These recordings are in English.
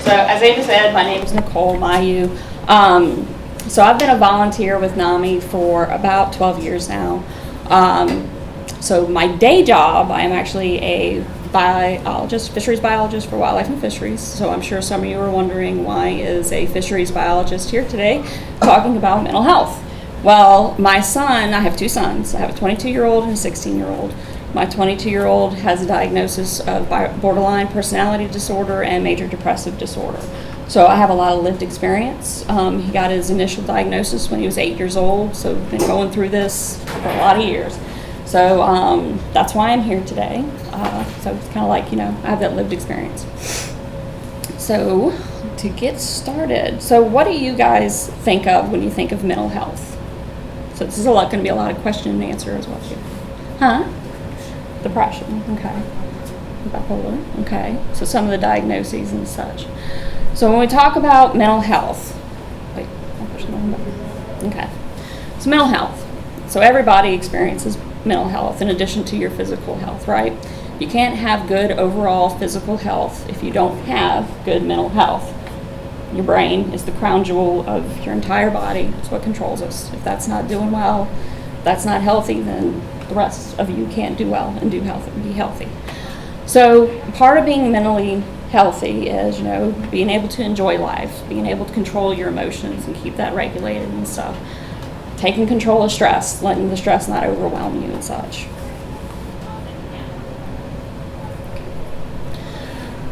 So as Ava said, my name is Nichole Mayeux. So I've been a volunteer with Nami for about 12 years now. So my day job, I am actually a biologist, fisheries biologist for wildlife and fisheries. So I'm sure some of you are wondering, why is a fisheries biologist here today talking about mental health? Well, my son, I have two sons. I have a 22-year-old and a 16-year-old. My 22-year-old has a diagnosis of borderline personality disorder and major depressive disorder. So I have a lot of lived experience. He got his initial diagnosis when he was 8 years old, so we've been going through this for a lot of years. So that's why I'm here today. So it's kind of like, I have that lived experience. So to get started, so what do you guys think of when you think of mental health? So this is going to be a lot of question and answer as well too. Huh? Depression, okay. Bipolar, okay. So some of the diagnoses and such. So when we talk about mental health, okay. So mental health. So everybody experiences mental health in addition to your physical health, right? You can't have good overall physical health if you don't have good mental health. Your brain is the crown jewel of your entire body. It's what controls us. If that's not doing well, that's not healthy, then the rest of you can't do well and be healthy. So part of being mentally healthy is, being able to enjoy life, being able to control your emotions and keep that regulated and stuff. Taking control of stress, letting the stress not overwhelm you and such.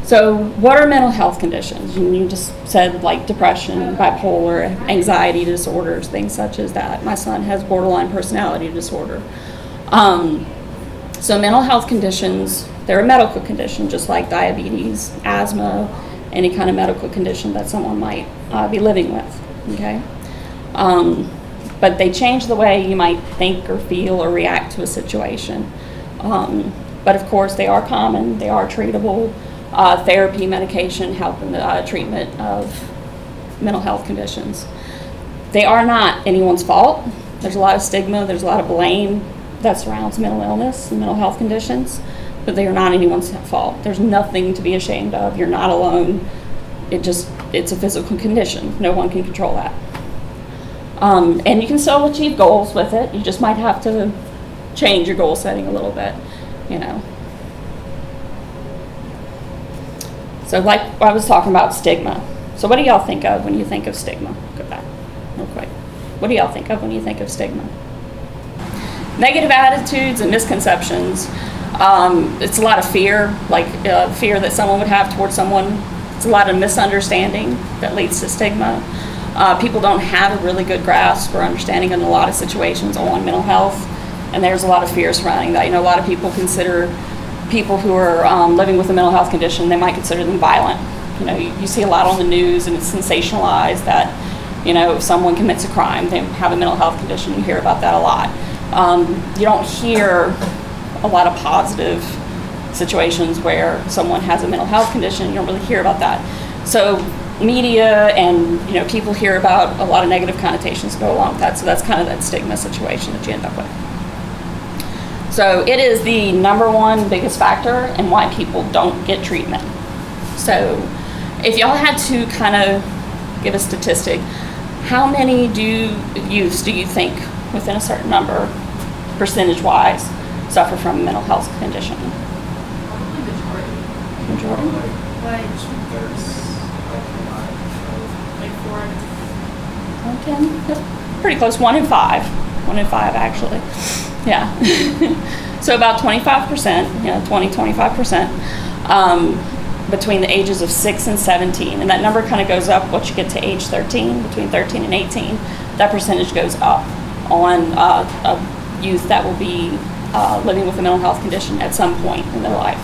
So what are mental health conditions? You just said like depression, bipolar, anxiety disorders, things such as that. My son has borderline personality disorder. So mental health conditions, they're a medical condition, just like diabetes, asthma, any kind of medical condition that someone might be living with, okay? But they change the way you might think or feel or react to a situation. But of course, they are common, they are treatable. Therapy, medication help in the treatment of mental health conditions. They are not anyone's fault. There's a lot of stigma, there's a lot of blame that surrounds mental illness and mental health conditions, but they are not anyone's fault. There's nothing to be ashamed of. You're not alone. It's a physical condition. No one can control that. And you can still achieve goals with it. You just might have to change your goal setting a little bit, So like I was talking about stigma. So what do y'all think of when you think of stigma? Go back real quick. What do y'all think of when you think of stigma? Negative attitudes and misconceptions. It's a lot of fear, like fear that someone would have towards someone. It's a lot of misunderstanding that leads to stigma. People don't have a really good grasp or understanding in a lot of situations on mental health, and there's a lot of fear surrounding that. A lot of people consider people who are living with a mental health condition, they might consider them violent. You see a lot on the news, and it's sensationalized that, if someone commits a crime, they have a mental health condition. You hear about that a lot. You don't hear a lot of positive situations where someone has a mental health condition. You don't really hear about that. So media and people hear about a lot of negative connotations go along with that. So that's kind of that stigma situation that you end up with. So it is the number one biggest factor in why people don't get treatment. So if y'all had to kind of give a statistic, how many youths do you think within a certain number, percentage-wise, suffer from a mental health condition? Majority? Like 4 out of 10? That's pretty close. 1 in 5. 1 in 5, actually. Yeah. So about 25%, 25%, between the ages of 6 and 17. And that number kind of goes up once you get to age 13, between 13 and 18. That percentage goes up on a youth that will be living with a mental health condition at some point in their life.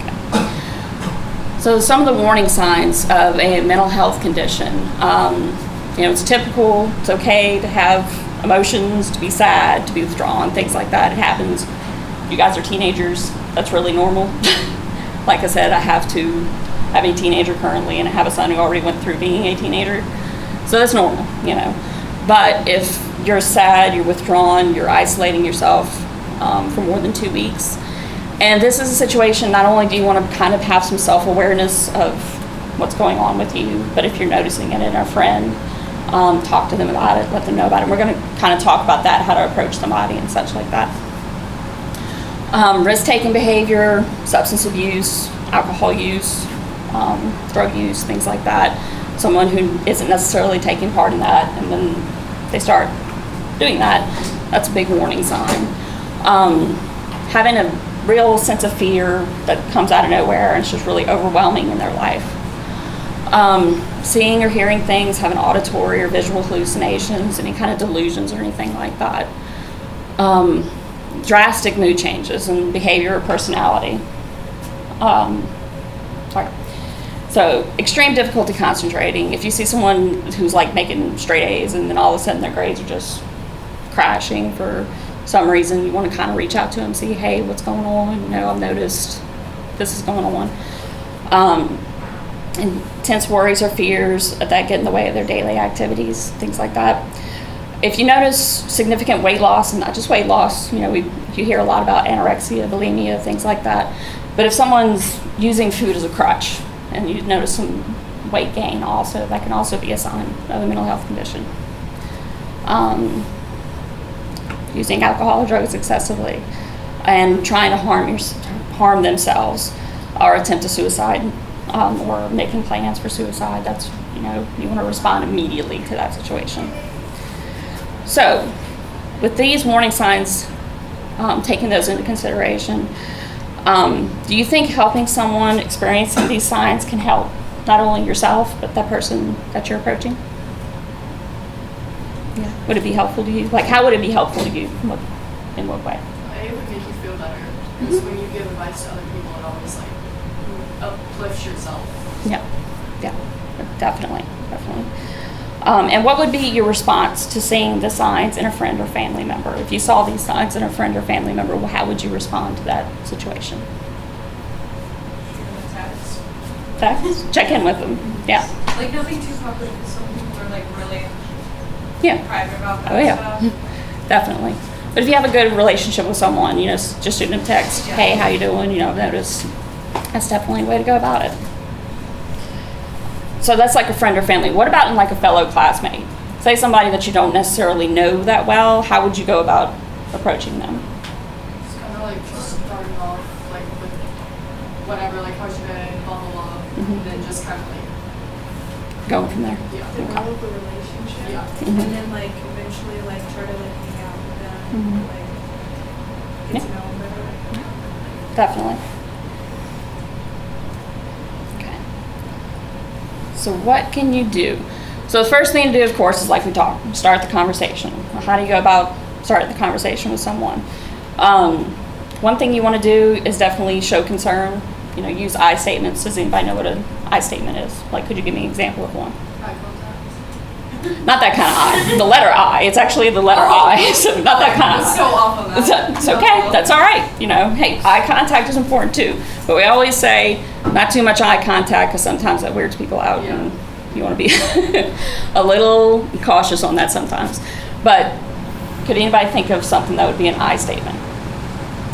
Okay. So some of the warning signs of a mental health condition. It's typical, it's okay to have emotions, to be sad, to be withdrawn, things like that. It happens. You guys are teenagers, that's really normal. Like I said, I have a teenager currently, and I have a son who already went through being a teenager. So that's normal, But if you're sad, you're withdrawn, you're isolating yourself for more than 2 weeks, And this is a situation, not only do you want to kind of have some self-awareness of what's going on with you, but if you're noticing it in a friend, talk to them about it, let them know about it. We're going to kind of talk about that, how to approach somebody and such like that. Risk-taking behavior, substance abuse, alcohol use, drug use, things like that. Someone who isn't necessarily taking part in that, and then they start doing that, that's a big warning sign. Having a real sense of fear that comes out of nowhere and it's just really overwhelming in their life. Seeing or hearing things, having auditory or visual hallucinations, any kind of delusions or anything like that. Drastic mood changes in behavior or personality. So extreme difficulty concentrating. If you see someone who's like making straight A's and then all of a sudden their grades are just crashing for some reason, you want to kind of reach out to them, see, hey, what's going on? You know, I've noticed this is going on. Intense worries or fears that get in the way of their daily activities, things like that. If you notice significant weight loss, and not just weight loss, you hear a lot about anorexia, bulimia, things like that. But if someone's using food as a crutch and you notice some weight gain also, that can also be a sign of a mental health condition. Using alcohol or drugs excessively and trying to harm themselves or attempt to suicide, or making plans for suicide. That's, you want to respond immediately to that situation. So with these warning signs, taking those into consideration, do you think helping someone experiencing these signs can help not only yourself but that person that you're approaching? Yeah. Would it be helpful to you? Like, how would it be helpful to you? In what way? It would make you feel better. Because when you give advice to other people, it always uplifts yourself. Yeah, definitely. And what would be your response to seeing the signs in a friend or family member? If you saw these signs in a friend or family member, how would you respond to that situation? Text? Check in with them. Yeah. Like nothing too public because some people are really private about that stuff. Definitely. But if you have a good relationship with someone, just shoot them a text, hey, how you doing? I've noticed. That's definitely a way to go about it. So that's like a friend or family. What about in like a fellow classmate? Say somebody that you don't necessarily know that well, how would you go about approaching them? It's kind of just starting off with whatever, how's your day, blah, blah, blah. And then just kind of going from there. Yeah. Develop a relationship. Yeah. And then eventually try to hang out with them, get to know them better. Definitely. Okay. So what can you do? So the first thing to do, of course, is like we talked, start the conversation. How do you go about starting the conversation with someone? One thing you want to do is definitely show concern. Use I statements. Does anybody know what an I statement is? Could you give me an example of one? eye contact. Not that kind of I. The letter I. It's actually the letter I. So not that kind of. So off of that. It's okay. That's all right. Hey, eye contact is important too. But we always say not too much eye contact because sometimes that weirds people out, and you want to be a little cautious on that sometimes. But could anybody think of something that would be an I statement?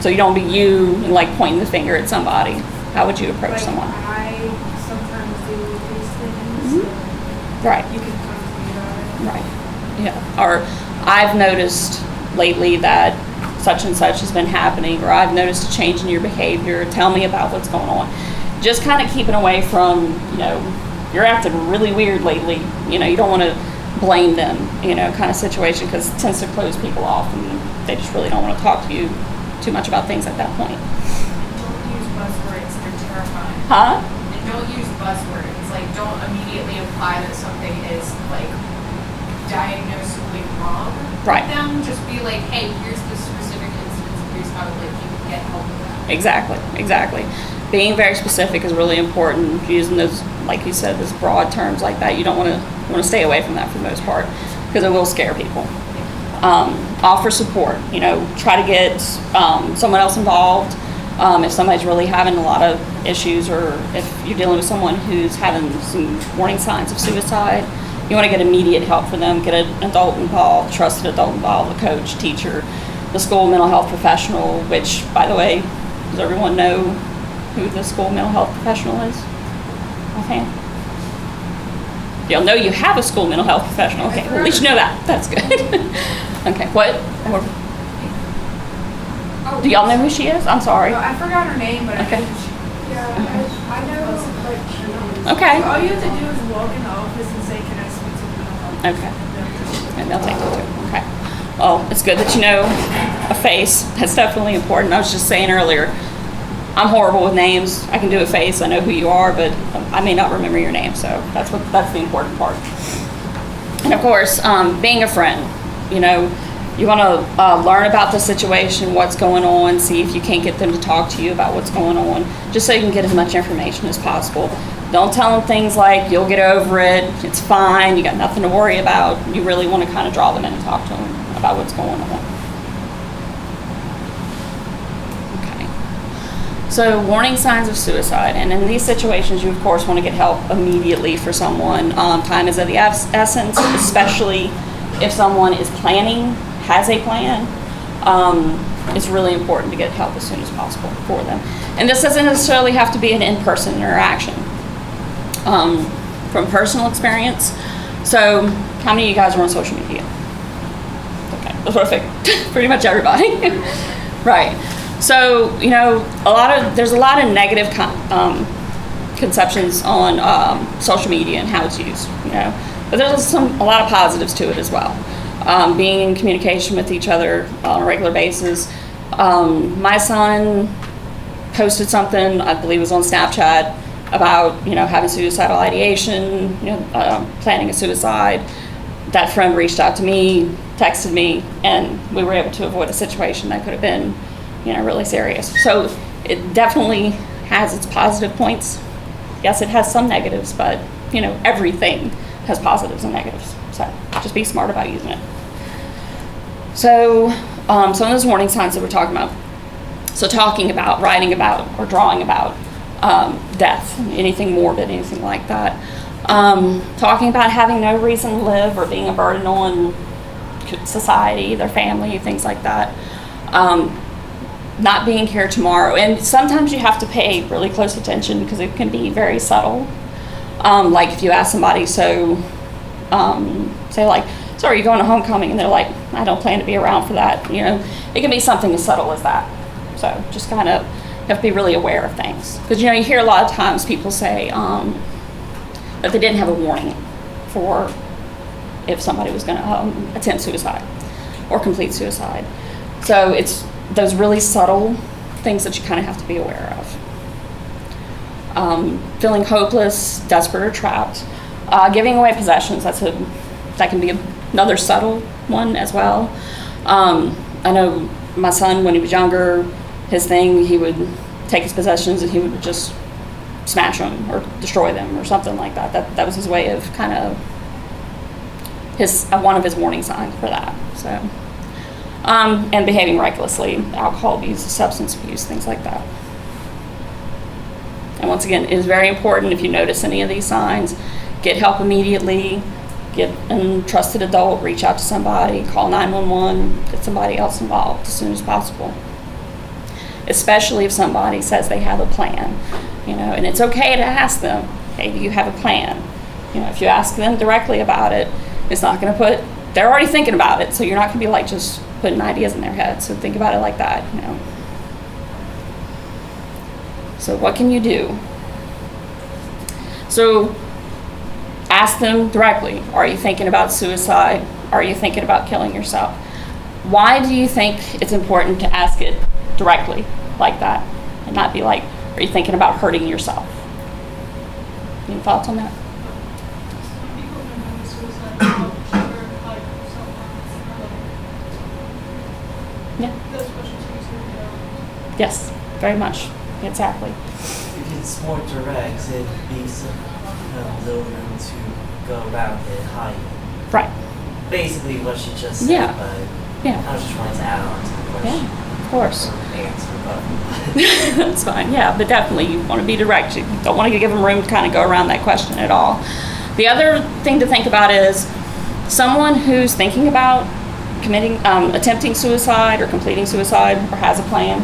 So you don't be you and pointing the finger at somebody. How would you approach someone? I sometimes do these things. Right. You can come to me about it. Right. Yeah. Or I've noticed lately that such and such has been happening, or I've noticed a change in your behavior. Tell me about what's going on. Just kind of keeping away from, you're acting really weird lately. You don't want to blame them, kind of situation, because it tends to close people off and they just really don't want to talk to you too much about things at that point. Don't use buzzwords, they're terrifying. Huh? And don't use buzzwords. Don't immediately imply that something is diagnosably wrong Right. with them. Just be like, hey, here's the specific instance, here's how you can get help with that. Exactly. Being very specific is really important. Using those, like you said, those broad terms like that, you don't want to stay away from that for the most part, because it will scare people. Offer support. Try to get someone else involved. If somebody's really having a lot of issues, or if you're dealing with someone who's having some warning signs of suicide, you want to get immediate help for them. Get an adult involved, trusted adult involved, a coach, teacher, the school mental health professional, which, by the way, Does everyone know who the school mental health professional is? Okay. Y'all know you have a school mental health professional. Okay, well, at least you know that. That's good. Okay, what? Do y'all know who she is? I'm sorry. No, I forgot her name, but Okay. I know I know, like, Okay. all you have to do is walk in the office and say, can I speak to the mental health? Okay. And they'll take it too. Okay. Well, it's good that you know a face. That's definitely important. I was just saying earlier, I'm horrible with names. I can do a face. I know who you are, but I may not remember your name. So that's the important part. And of course, being a friend. You know, you want to learn about the situation, what's going on, see if you can't get them to talk to you about what's going on, just so you can get as much information as possible. Don't tell them things like, you'll get over it, it's fine, you got nothing to worry about. You really want to kind of draw them in and talk to them about what's going on. Okay. So, warning signs of suicide. And in these situations, you of course want to get help immediately for someone. Time is of the essence, especially if someone is planning, has a plan. It's really important to get help as soon as possible for them. And this doesn't necessarily have to be an in-person interaction. From personal experience, so how many of you guys are on social media? Okay, perfect. Pretty much everybody. Right. So, you know, there's a lot of negative conceptions on social media and how it's used, you know, but there's a lot of positives to it as well. Being in communication with each other on a regular basis. My son posted something, I believe it was on Snapchat, about, you know, having suicidal ideation, you know, planning a suicide. That friend reached out to me, texted me, and we were able to avoid a situation that could have been, you know, really serious. So it definitely has its positive points. Yes, it has some negatives, but, you know, everything has positives and negatives. So just be smart about using it. So some of those warning signs that we're talking about. So talking about, writing about, or drawing about death, anything morbid, anything like that. Talking about having no reason to live or being a burden on society, their family, things like that. Not being here tomorrow. And sometimes you have to pay really close attention because it can be very subtle. Like if you ask somebody, say like, so are you going to homecoming? And they're like, I don't plan to be around for that. You know, it can be something as subtle as that. So just kind of have to be really aware of things. Because, you know, you hear a lot of times people say that they didn't have a warning for if somebody was going to attempt suicide or complete suicide. So it's those really subtle things that you kind of have to be aware of. Feeling hopeless, desperate, or trapped. Giving away possessions, that can be another subtle one as well. I know my son, when he was younger, his thing, he would take his possessions and he would just smash them or destroy them or something like that. That was his way of kind of one of his warning signs for that. So, and behaving recklessly, alcohol abuse, substance abuse, things like that. And once again, it is very important if you notice any of these signs, get help immediately, get a trusted adult, reach out to somebody, call 911, get somebody else involved as soon as possible. Especially if somebody says they have a plan, you know, and it's okay to ask them, hey, do you have a plan? You know, if you ask them directly about it, it's not going to they're already thinking about it, so you're not going to be like just putting ideas in their head. So think about it like that, you know. So what can you do? So ask them directly, are you thinking about suicide? Are you thinking about killing yourself? Why do you think it's important to ask it directly like that and not be like, are you thinking about hurting yourself? Any thoughts on that? People can have suicide without sugar, like self-harm. Yeah. Those questions are easier. Yes, very much. Exactly. If it's more direct, it'd be some little room to go around it, hide. Right. Basically what she just said, Yeah. but Yeah. I was just trying to add on to the question. Yeah, of course. Or answer, but That's fine, yeah, but definitely you want to be direct. You don't want to give them room to kind of go around that question at all. The other thing to think about is someone who's thinking about attempting suicide or completing suicide or has a plan,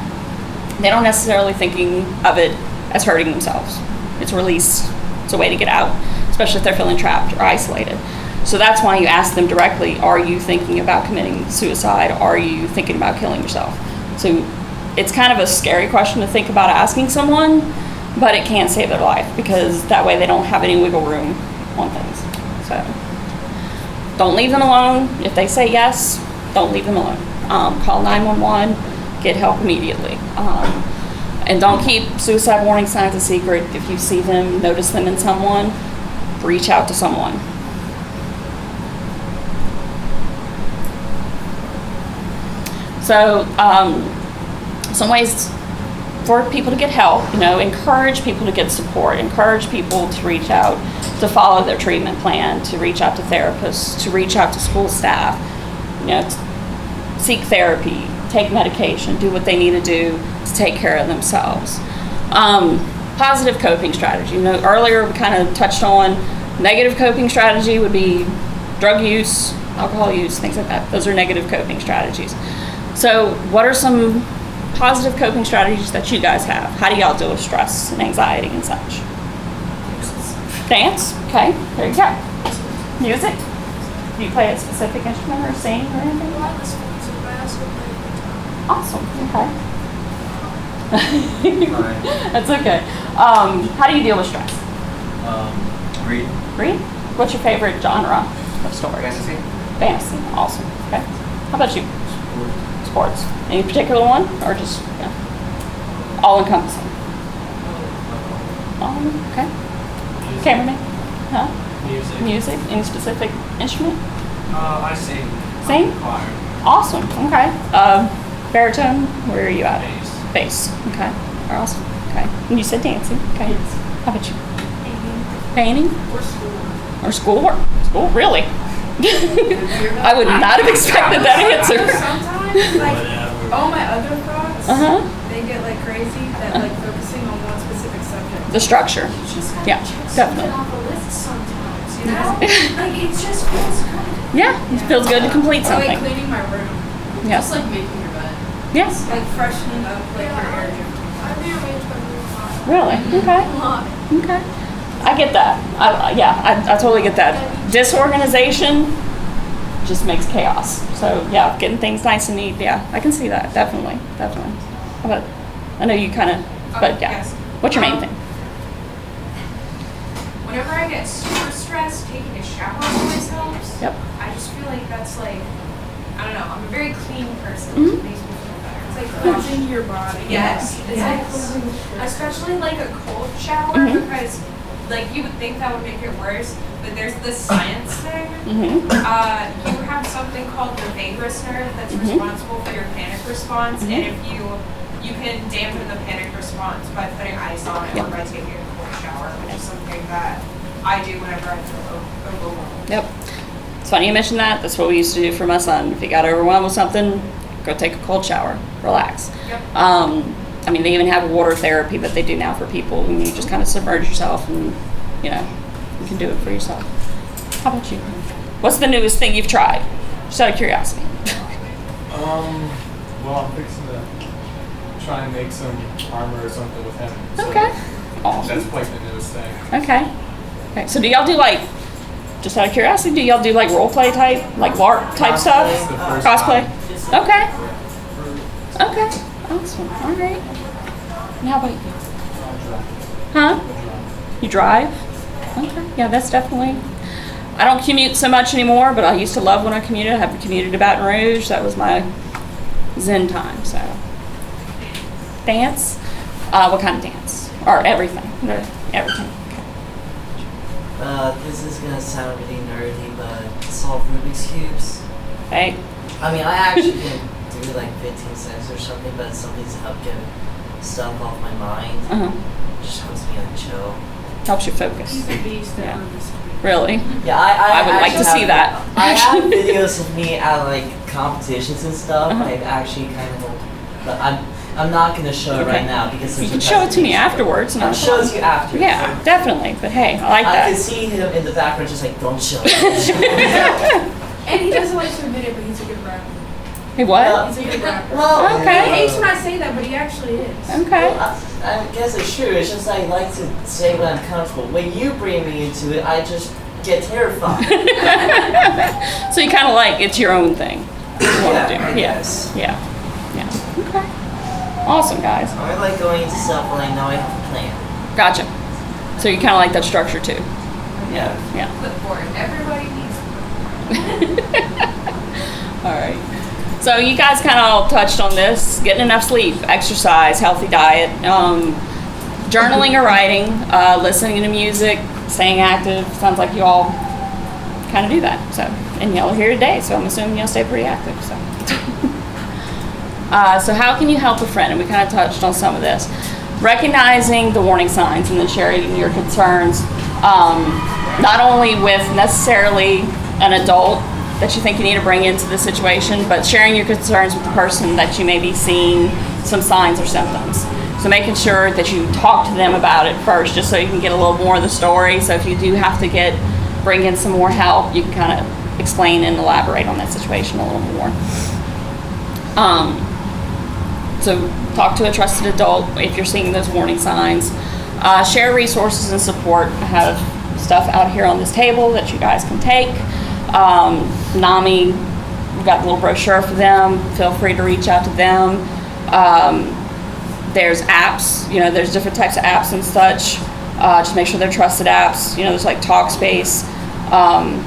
they don't necessarily thinking of it as hurting themselves. It's a release. It's a way to get out, especially if they're feeling trapped or isolated. So that's why you ask them directly, are you thinking about committing suicide? Are you thinking about killing yourself? So it's kind of a scary question to think about asking someone, but it can save their life because that way they don't have any wiggle room on things. So don't leave them alone. If they say yes, don't leave them alone. Call 911, get help immediately. And don't keep suicide warning signs a secret. If you see them, notice them in someone, reach out to someone. So some ways for people to get help, encourage people to get support, encourage people to reach out, to follow their treatment plan, to reach out to therapists, to reach out to school staff, seek therapy, take medication, do what they need to do to take care of themselves. Positive coping strategy. Earlier we kind of touched on negative coping strategy would be drug use, alcohol use, things like that. Those are negative coping strategies. So what are some positive coping strategies that you guys have? How do y'all deal with stress and anxiety and such? Dance? Okay, there you go. Music? Do you play a specific instrument or sing or anything? Awesome, okay. That's okay. How do you deal with stress? Read. Read? What's your favorite genre of stories? Fantasy. Fantasy, awesome, okay. How about you? Sports. Any particular one, or just all encompassing? Okay. Cameraman? Huh? Music. Any specific instrument? I sing. Sing? Choir. Awesome. Okay. Baritone. Where are you at? Bass. Bass. Okay. Awesome. Okay. And you said dancing. Okay. Yes. How about you? Painting. Or school. Or schoolwork. School. Really? I would not have expected that answer. Sometimes, like, all my other thoughts, they get like crazy that like focusing on one specific subject. The structure. Yeah, definitely. Off a list sometimes, like it just feels good. Yeah, it feels good to complete Or like something. cleaning my room, Yes. Just like making your bed. Yes. like freshening up like your area. I rearrange my room a lot. Really? Okay. A lot. Okay. I get that. I totally get that. Disorganization just makes chaos. So yeah, getting things nice and neat. Yeah, I can see that. Definitely. How about? I know you kind of, but yeah. Yes. What's your main thing? Whenever I get super stressed, taking a shower always helps. Yep. I just feel like that's like, I don't know, I'm a very clean person. Mhm. It makes me feel better. It's like Cleansing your body. Yes. It's Yes. like, especially like a cold shower Mhm. because like you would think that would make it worse, but there's this science thing. Mm-hmm. You have something called the vagus nerve that's Mhm. responsible for your panic response, Mhm. and if you can dampen the panic response by putting ice on it Yep. or by taking a cold shower, which is something that I do whenever I feel overwhelmed. Yep. It's funny you mentioned that. That's what we used to do for my son. If he got overwhelmed with something, go take a cold shower, relax. Yep. I mean, they even have water therapy that they do now for people, and you just kind of submerge yourself, and you can do it for yourself. How about you? What's the newest thing you've tried? Just out of curiosity. Well, I'm fixing to try and make some armor or something with him. So Okay. That's Awesome. quite the newest thing. Okay. Okay. So do y'all do just out of curiosity, do y'all do role play type, LARP type stuff? This is the first Cosplay? time. Okay. Okay. Awesome. All right. And how about you? Huh? You drive? Okay. Yeah, that's definitely. I don't commute so much anymore, but I used to love when I commuted. I have commuted to Baton Rouge. That was my zen time. So, dance. What kind of dance? Or everything? Everything. This is gonna sound really nerdy, but solve Rubik's Cubes. Hey. I mean, I actually can do like 15 cents or something, but something's help get stuff off my mind. Uh-huh. Just helps me chill. Helps you focus. He's a beast at Yeah. Rubik's Cube. Really? Yeah, I would like to actually see that. I have videos of me at competitions and stuff. Uh-huh. I've actually kind of, but I'm not gonna show it Okay. right now because You there's can a show it to me presentation. afterwards. I'll show it to you after. Yeah, definitely. But hey, I like I can that. see him in the background just don't show it. Don't show it. And he doesn't like to admit it, but he's a good rapper. He what? He's a good rapper. Well, Okay. He hates when I say that, but he actually is. Okay. well, I guess it's true. It's just I like to say when I'm comfortable. When you bring me into it, I just get terrified. So you kind of like it's your own thing. You wanna do. I guess. Yeah. Okay. Awesome, guys. I like going into stuff when I know I have a plan. Gotcha. So you kind of like that structure too. Yeah. Yeah. Clipboard. Everybody needs All right. So you guys kind of all touched on this: getting enough sleep, exercise, healthy diet, journaling or writing, listening to music, staying active. Sounds like you all kind of do that. So, and y'all are here today, so I'm assuming y'all stay pretty active. So. So how can you help a friend? And we kind of touched on some of this. Recognizing the warning signs and then sharing your concerns, not only with necessarily an adult that you think you need to bring into the situation, but sharing your concerns with the person that you may be seeing some signs or symptoms. So making sure that you talk to them about it first, just so you can get a little more of the story. So if you do have to bring in some more help, you can kind of explain and elaborate on that situation a little more. So talk to a trusted adult if you're seeing those warning signs. Share resources and support. I have stuff out here on this table that you guys can take. Nami, we've got a little brochure for them. Feel free to reach out to them. There's apps, there's different types of apps and such. Just make sure they're trusted apps. There's like Talkspace, and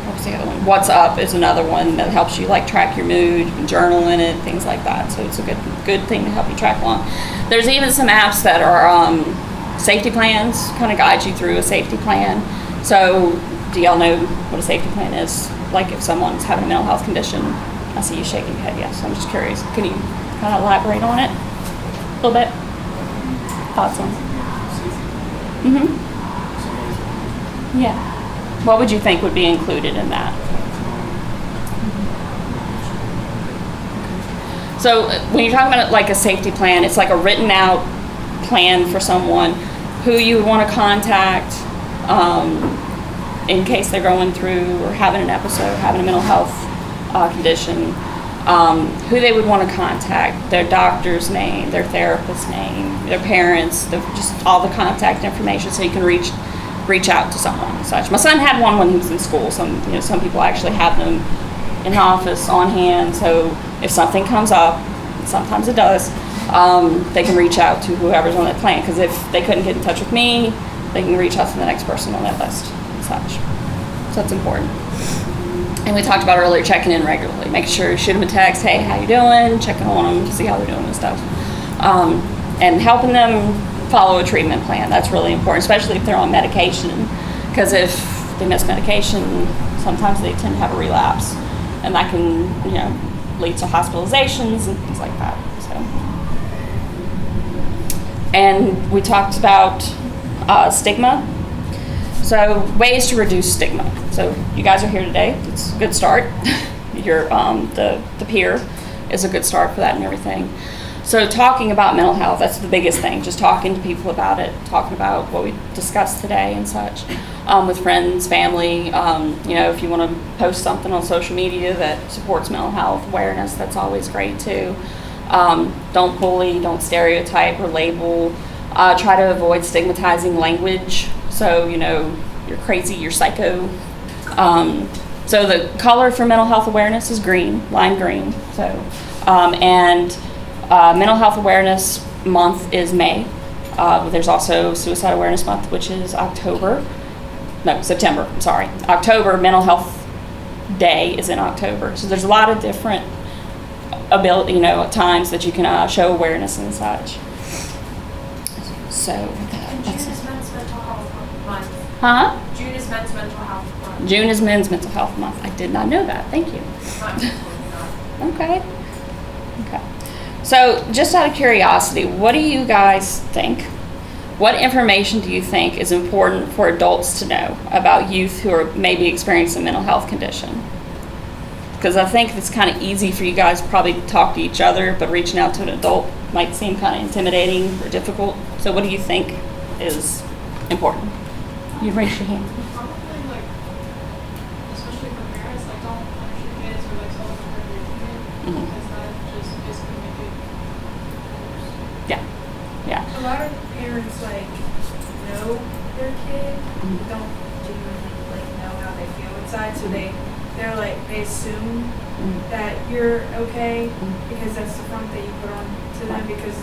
what's the other one? What's Up is another one that helps you like track your mood, you can journal in it, things like that. So it's a good thing to help you track along. There's even some apps that are safety plans, kind of guide you through a safety plan. So do y'all know what a safety plan is? Like if someone's having a mental health condition, I see you shaking your head, yes. I'm just curious. Can you kind of elaborate on it a little bit? Thoughts on it? Mm-hmm. Yeah. What would you think would be included in that? So when you're talking about like a safety plan, it's like a written out plan for someone who you would want to contact in case they're going through or having an episode, having a mental health condition, who they would want to contact, their doctor's name, their therapist's name, their parents, just all the contact information so you can reach out to someone and such. My son had one when he was in school. Some people actually have them in the office on hand, so if something comes up, sometimes it does, they can reach out to whoever's on that plan, because if they couldn't get in touch with me, they can reach out to the next person on that list and such. So that's important. And we talked about earlier, checking in regularly, making sure you shoot them a text, hey, how you doing, checking on them to see how they're doing and stuff, and helping them follow a treatment plan. That's really important, especially if they're on medication, because if they miss medication, sometimes they tend to have a relapse, and that can lead to hospitalizations and things like that. And we talked about stigma. So ways to reduce stigma. So you guys are here today. It's a good start. The Pier is a good start for that and everything. So talking about mental health, that's the biggest thing. Just talking to people about it, talking about what we discussed today and such, with friends, family. If you want to post something on social media that supports mental health awareness, that's always great too. Don't bully, don't stereotype or label. Try to avoid stigmatizing language. So, you're crazy, you're psycho. So the color for mental health awareness is green, lime green. So, Mental Health Awareness Month is May. There's also Suicide Awareness Month, which is September. October. Mental Health Day is in October. So there's a lot of different times that you can show awareness and such. So. June is Men's Mental Health Month. Huh? June is Men's Mental Health Month. June is Men's Mental Health Month. I did not know that. Thank you. Okay. So, just out of curiosity, what do you guys think? What information do you think is important for adults to know about youth who are maybe experiencing a mental health condition? Because I think it's kind of easy for you guys to probably talk to each other, but reaching out to an adult might seem kind of intimidating or difficult. So what do you think is important? You raise your hand. Probably especially for parents, don't push your kids or tell them A lot of parents like know their kid, don't genuinely like know how they feel inside, so they're like they assume that you're okay because that's the front that you put on to them, because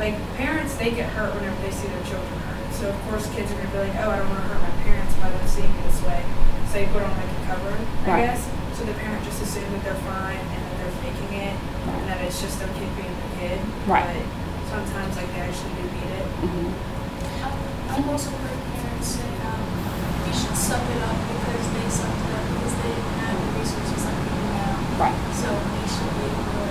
like parents, they get hurt whenever they see their children hurt. So of course kids are gonna be like, oh, I don't want to hurt my parents by them seeing me this way, so they put on like a cover, I guess. So the parent just assumes that they're fine and that they're faking it and that it's just their kid being a kid. Right. But sometimes like they actually do need it. I've also heard parents say you should suck it up because they sucked it up because they didn't have the resources like we do now. Right. So we should be able to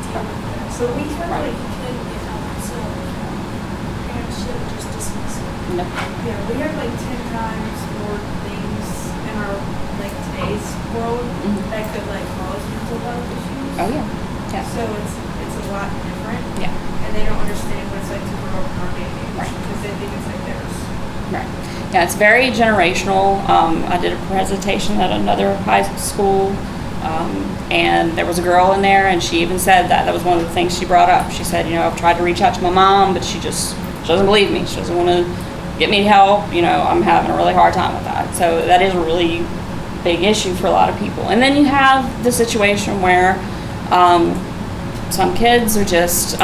deal with that. So we feel like You can get help. So parents shouldn't just dismiss it. No. yeah, we have like 10 times more things in our like today's world that could like cause mental health issues. Oh yeah. Yeah. So it's a lot different. Yeah. And they don't understand what it's like to grow up in our day and age Right. because they think it's like theirs. Right. Yeah, it's very generational. I did a presentation at another high school, and there was a girl in there, and she even said that was one of the things she brought up. She said, I've tried to reach out to my mom, but she doesn't believe me. She doesn't want to get me help. I'm having a really hard time with that. So that is a really big issue for a lot of people. And then you have the situation where some kids are just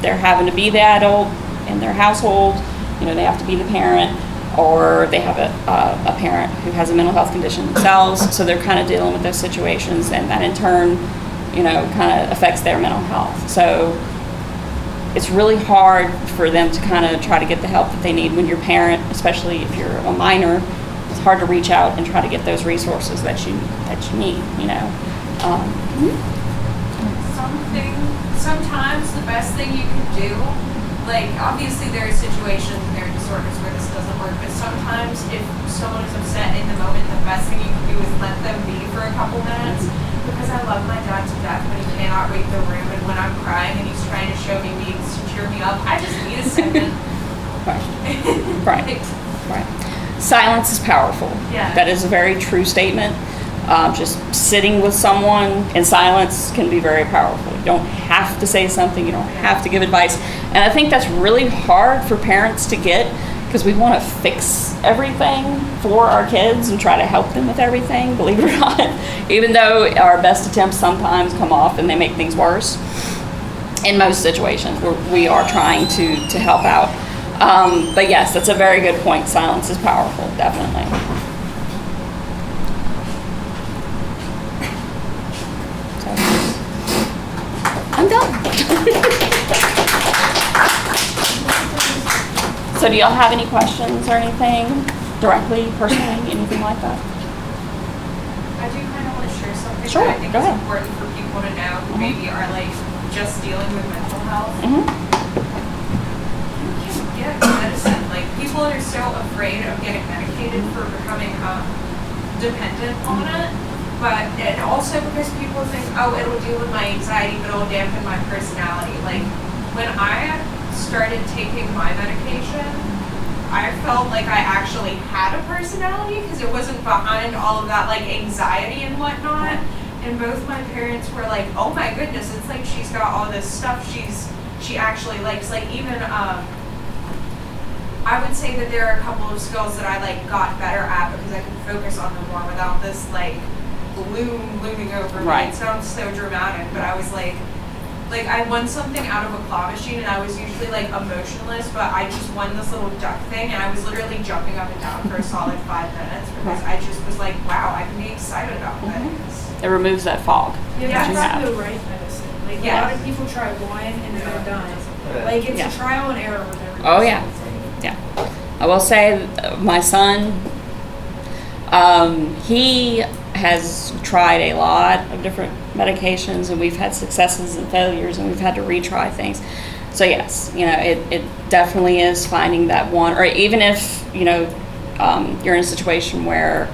they're having to be the adult in their household. They have to be the parent, or they have a parent who has a mental health condition themselves, so they're kind of dealing with those situations, and that in turn, kind of affects their mental health. So it's really hard for them to kind of try to get the help that they need when you're a parent, especially if you're a minor. It's hard to reach out and try to get those resources that you need. Sometimes the best thing you can do, like obviously there are situations and there are disorders where this doesn't work, but sometimes if someone is upset in the moment, the best thing you can do is let them be for a couple minutes. Because I love my dad to death, but he cannot read the room, and when I'm crying and he's trying to show me memes to cheer me up, I just need a second. Right. Silence is powerful. Yeah. That is a very true statement. Just sitting with someone in silence can be very powerful. You don't have to say something. You don't have to give advice. And I think that's really hard for parents to get, because we want to fix everything for our kids and try to help them with everything, believe it or not, even though our best attempts sometimes come off and they make things worse. In most situations, we are trying to help out. But yes, that's a very good point. Silence is powerful, definitely. I'm done. So do y'all have any questions or anything directly, personally, anything like that? I do kind of want to share something Sure, that I think go is ahead. important for people to know who maybe are like just dealing with mental health. Mm-hmm. You can get medicine. Like people are so afraid of getting medicated for becoming dependent on it. But and also because people think, oh, it'll deal with my anxiety, but it'll dampen my personality. Like when I started taking my medication, I felt like I actually had a personality because it wasn't behind all of that like anxiety and whatnot. And both my parents were like, oh my goodness, it's like she's got all this stuff she actually likes. Like even I would say that there are a couple of skills that I like got better at because I could focus on them more without this like looming over me. Right. It sounds so dramatic, but I was like I won something out of a claw machine and I was usually like emotionless, but I just won this little duck thing and I was literally jumping up and down for a solid 5 minutes because I just was like, wow, I can be excited about things. It removes that fog Yeah, that you that's have. the right medicine. Like a Yeah. lot of people try one and then they're done. Like it's Yeah. a trial and error with everything. Oh, yeah. Yeah. I will say my son, he has tried a lot of different medications, and we've had successes and failures, and we've had to retry things. So yes, it definitely is finding that one, or even if, you're in a situation where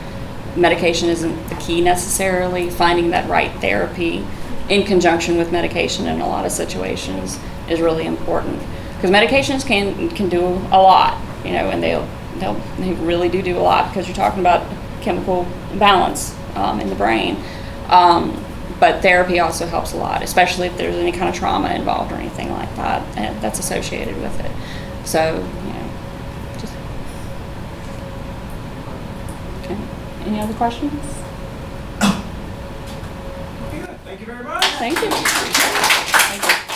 medication isn't the key necessarily, finding that right therapy in conjunction with medication in a lot of situations is really important. Because medications can do a lot, and they really do a lot because you're talking about chemical imbalance in the brain. But therapy also helps a lot, especially if there's any kind of trauma involved or anything like that and that's associated with it. So, just. Okay. Any other questions? Okay, good. Thank you very much. Thank you. Thank you.